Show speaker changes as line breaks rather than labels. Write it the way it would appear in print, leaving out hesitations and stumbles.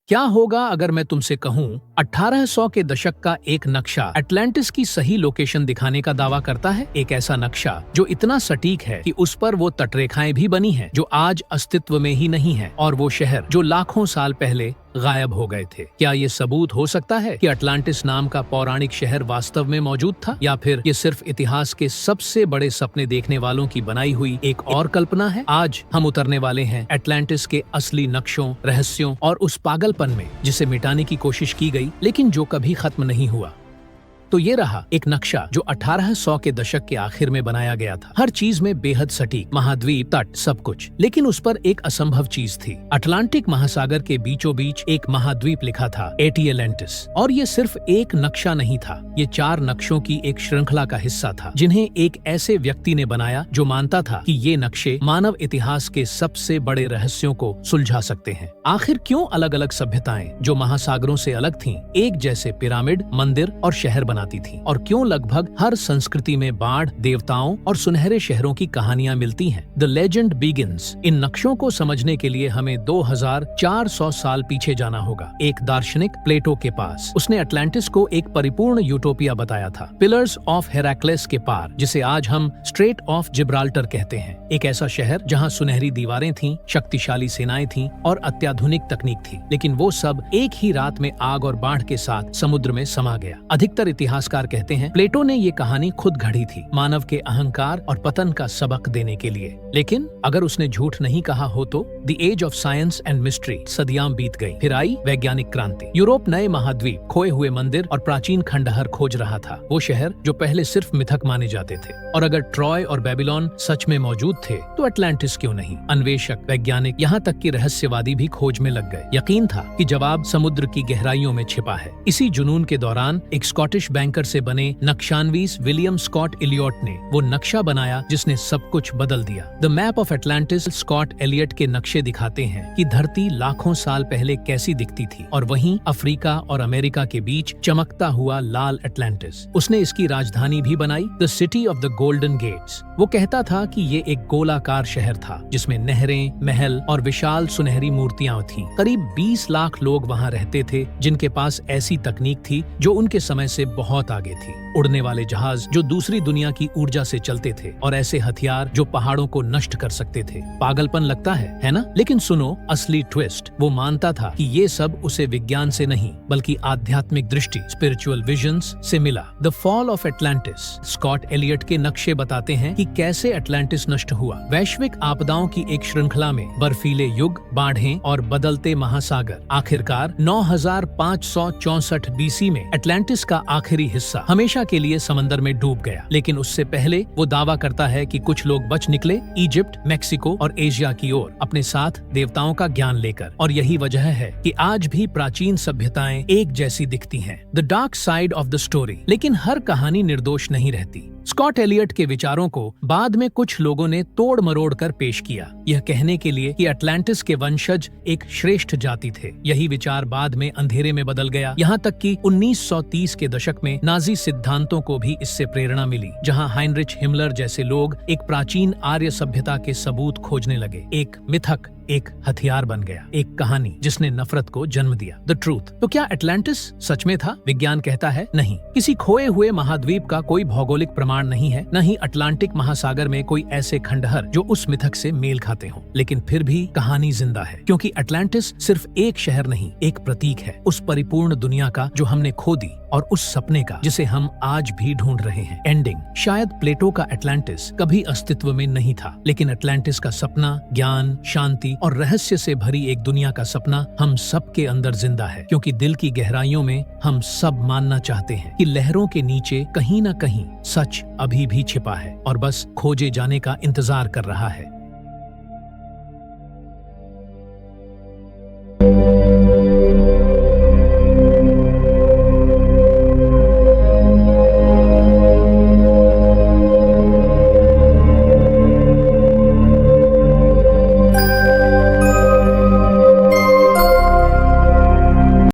क्या होगा अगर मैं तुमसे कहूं 1800 के दशक का एक नक्शा अटलांटिस की सही लोकेशन दिखाने का दावा करता है। एक ऐसा नक्शा जो इतना सटीक है कि उस पर वो तटरेखाएं भी बनी हैं जो आज अस्तित्व में ही नहीं है, और वो शहर जो लाखों साल पहले गायब हो गए थे। क्या ये सबूत हो सकता है कि अटलांटिस नाम का पौराणिक शहर वास्तव में मौजूद था, या फिर ये सिर्फ इतिहास के सबसे बड़े सपने देखने वालों की बनाई हुई एक और कल्पना है? आज हम उतरने वाले हैं अटलांटिस के असली नक्शों, रहस्यों और उस पागलपन में जिसे मिटाने की कोशिश की गई लेकिन जो कभी खत्म नहीं हुआ। तो ये रहा एक नक्शा जो 1800 के दशक के आखिर में बनाया गया था। हर चीज में बेहद सटीक, महाद्वीप, तट, सब कुछ। लेकिन उस पर एक असंभव चीज थी। अटलांटिक महासागर के बीचों बीच एक महाद्वीप लिखा था, एटिलैंटिस। और ये सिर्फ एक नक्शा नहीं था, ये 4 नक्शों की एक श्रृंखला का हिस्सा था, जिन्हें एक ऐसे व्यक्ति ने बनाया जो मानता था कि ये नक्शे मानव इतिहास के सबसे बड़े रहस्यों को सुलझा सकते हैं। आखिर क्यों अलग अलग सभ्यताएं जो महासागरों से अलग थीं, एक जैसे पिरामिड, मंदिर और शहर बनाती थी, और क्यों लगभग हर संस्कृति में बाढ़, देवताओं और सुनहरे शहरों की कहानियां मिलती हैं? The legend begins. इन नक्शों को समझने के लिए हमें 2400 साल पीछे जाना होगा, एक दार्शनिक प्लेटो के पास। उसने अटलांटिस को एक परिपूर्ण यूटोपिया बताया था, पिलर्स ऑफ हेराक्लेस के पार, जिसे आज हम स्ट्रेट ऑफ जिब्राल्टर कहते हैं। एक ऐसा शहर जहां सुनहरी दीवारें थीं, शक्तिशाली सेनाएं थीं और अत्याधुनिक तकनीक थी, लेकिन वो सब एक ही रात में आग और बाढ़ के साथ समुद्र में समा गया। अधिकतर इतिहासकार कहते हैं प्लेटो ने ये कहानी खुद घड़ी थी, मानव के अहंकार और पतन का सबक देने के लिए। लेकिन अगर उसने झूठ नहीं कहा हो तो the age of science and mystery. सदियां बीत गई, फिर आई वैज्ञानिक क्रांति। यूरोप नए महाद्वीप, खोए हुए मंदिर और प्राचीन खंडहर खोज रहा था। वो शहर जो पहले सिर्फ मिथक माने जाते थे। और अगर ट्रॉय और बेबीलोन सच में मौजूद थे तो अटलांटिस क्यों नहीं? अन्वेषक, वैज्ञानिक, यहाँ तक कि रहस्यवादी भी खोज में लग गए। यकीन था कि जवाब समुद्र की गहराइयों में छिपा है। इसी जुनून के दौरान एक स्कॉटिश बैंकर से बने नक्शानवीस विलियम स्कॉट एलियट ने वो नक्शा बनाया जिसने सब कुछ बदल दिया। The map of Atlantis. Scott Elliot के नक्शे दिखाते हैं कि धरती लाखों साल पहले कैसी दिखती थी, और वहीं अफ्रीका और अमेरिका के बीच चमकता हुआ लाल अटलांटिस। उसने इसकी राजधानी भी बनाई, the city of the golden gates. वो कहता था कि ये एक गोलाकार शहर था जिसमें नहरें, महल और विशाल सुनहरी मूर्तियां थीं। करीब 20 लाख लोग वहां रहते थे जिनके पास ऐसी तकनीक थी जो उनके समय से बहुत आगे थी। उड़ने वाले जहाज जो दूसरी दुनिया की ऊर्जा से चलते थे, और ऐसे हथियार जो पहाड़ों को नष्ट कर सकते थे। पागलपन लगता है ना? लेकिन सुनो असली ट्विस्ट। वो मानता था कि ये सब उसे विज्ञान से नहीं बल्कि आध्यात्मिक दृष्टि, स्पिरिचुअल विजन्स से मिला। The fall of Atlantis. Scott Elliot के नक्शे बताते हैं कि कैसे अटलांटिस नष्ट हुआ। वैश्विक आपदाओं की एक श्रृंखला में बर्फीले युग, बाढ़ें और बदलते महासागर। आखिरकार 9564 बीसी में अटलांटिस का आखिरी हिस्सा हमेशा के लिए समंदर में डूब गया। लेकिन उससे पहले वो दावा करता है कि कुछ लोग बच निकले, इजिप्ट, मेक्सिको और एशिया की ओर, अपने साथ देवताओं का ज्ञान लेकर। और यही वजह है कि आज भी प्राचीन सभ्यताएं एक जैसी दिखती हैं। The dark side of the story. लेकिन हर कहानी निर्दोष नहीं रहती। स्कॉट एलियट के विचारों को बाद में कुछ लोगों ने तोड़ मरोड़ कर पेश किया, यह कहने के लिए कि अटलांटिस के वंशज एक श्रेष्ठ जाति थे। यही विचार बाद में अंधेरे में बदल गया, यहाँ तक कि 1930 के दशक में नाजी सिद्धांतों को भी इससे प्रेरणा मिली, जहाँ हाइनरिच हिमलर जैसे लोग एक प्राचीन आर्य सभ्यता के सबूत खोजने लगे। एक मिथक एक हथियार बन गया, एक कहानी जिसने नफरत को जन्म दिया। The truth. तो क्या अटलांटिस सच में था? विज्ञान कहता है नहीं। किसी खोए हुए महाद्वीप का कोई भौगोलिक प्रमाण नहीं है, न ही अटलांटिक महासागर में कोई ऐसे खंडहर जो उस मिथक से मेल खाते हों। लेकिन फिर भी कहानी जिंदा है, क्योंकि अटलांटिस सिर्फ एक शहर नहीं, एक प्रतीक है उस परिपूर्ण दुनिया का जो हमने खो दी, और उस सपने का जिसे हम आज भी ढूंढ रहे हैं। एंडिंग। शायद प्लेटो का अटलांटिस कभी अस्तित्व में नहीं था, लेकिन अटलांटिस का सपना, ज्ञान, शांति और रहस्य से भरी एक दुनिया का सपना हम सब के अंदर जिंदा है। क्योंकि दिल की गहराइयों में हम सब मानना चाहते हैं कि लहरों के नीचे कहीं न कहीं सच अभी भी छिपा है और बस खोजे जाने का इंतजार कर रहा है।